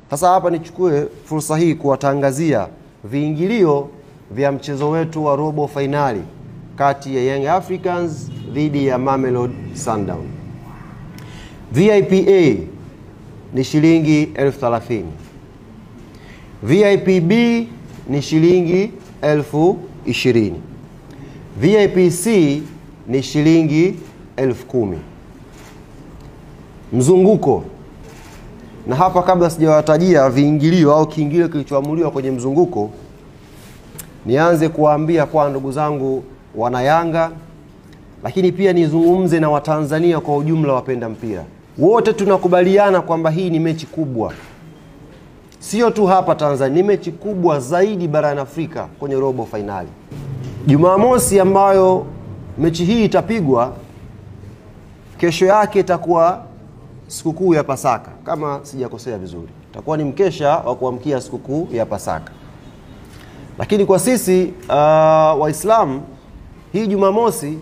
Sasa hapa nichukue fursa hii kuwatangazia viingilio vya mchezo wetu wa robo finali kati ya Young Africans dhidi ya Mamelodi Sundowns. VIP A ni shilingi 30,000. VIP B ni shilingi 20,000. VIP C ni shilingi 10,000. Mzunguko. Na hapa kabla sijawatajia viingilio au kiingilio kilichoamuliwa kwenye mzunguko, nianze kuwaambia kwa ndugu zangu wana Yanga, lakini pia nizungumze na Watanzania kwa ujumla wapenda mpira. Wote tunakubaliana kwamba hii ni mechi kubwa. Sio tu hapa Tanzania, ni mechi kubwa zaidi barani Afrika kwenye robo finali. Jumamosi ambayo mechi hii itapigwa, kesho yake itakuwa sikukuu ya Pasaka, kama sijakosea vizuri. Itakuwa ni mkesha wa kuamkia sikukuu ya Pasaka. Lakini kwa sisi Waislamu, hii Jumamosi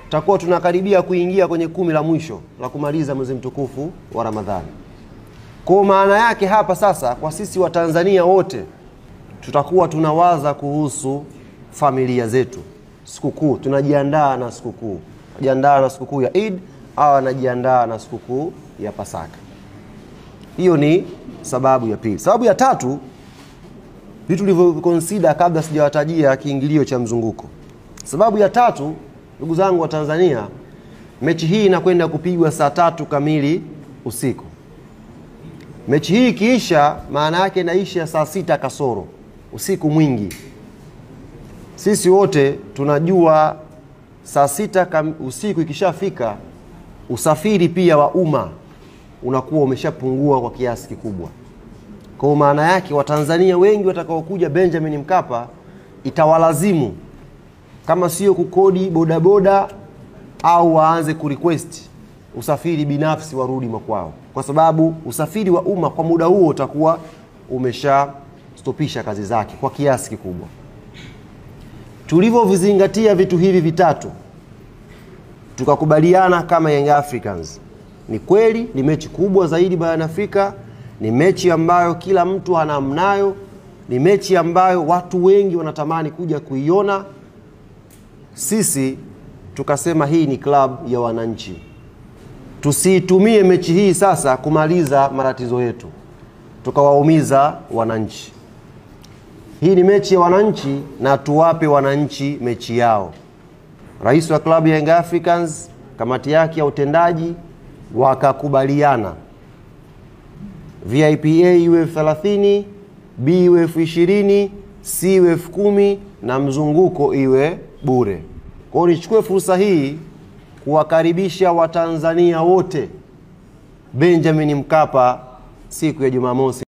tutakuwa tunakaribia kuingia kwenye 10 la mwisho la kumaliza mwezi mtukufu wa Ramadhani. Kwa maana yake hapa sasa, kwa sisi wa Tanzania wote tutakuwa tunawaza kuhusu familia zetu. Sikukuu, tunajiandaa na sikukuu. Tunajiandaa na sikukuu ya Eid au anajiandaa na sikukuu ya Pasaka. Hiyo ni sababu ya pili. Sababu ya tatu, vitu tulivyoconsider kabla sijawatajia kiingilio cha mzunguko. Sababu ya tatu, ndugu zangu wa Tanzania, mechi hii inakwenda kupigwa saa 3 kamili usiku. Mechi hii ikiisha, maana yake inaisha saa 6 kasoro, usiku mwingi. Sisi wote tunajua saa 6 usiku ikishafika, usafiri pia wa umma unakuwa umeshapungua kwa kiasi kikubwa. Kwa maana yake Watanzania wengi watakaokuja Benjamin Mkapa itawalazimu, kama sio kukodi bodaboda au waanze kurequest usafiri binafsi warudi makwao, kwa sababu usafiri wa umma kwa muda huo utakuwa umesha stopisha kazi zake kwa kiasi kikubwa. Tulivyovizingatia vitu hivi vitatu, tukakubaliana kama Young Africans, ni kweli ni mechi kubwa zaidi barani Afrika, ni mechi ambayo kila mtu anamnayo, ni mechi ambayo watu wengi wanatamani kuja kuiona. Sisi tukasema hii ni club ya wananchi. Tusiitumie mechi hii sasa kumaliza matatizo yetu, tukawaumiza wananchi. Hii ni mechi ya wananchi na tuwape wananchi mechi yao. Rais wa klabu ya Young Africans, kamati yake ya utendaji wakakubaliana VIP A iwe 30, B iwe 20, C iwe 10 na mzunguko iwe bure. Kwa hiyo nichukue fursa hii kuwakaribisha Watanzania wote Benjamin Mkapa siku ya Jumamosi.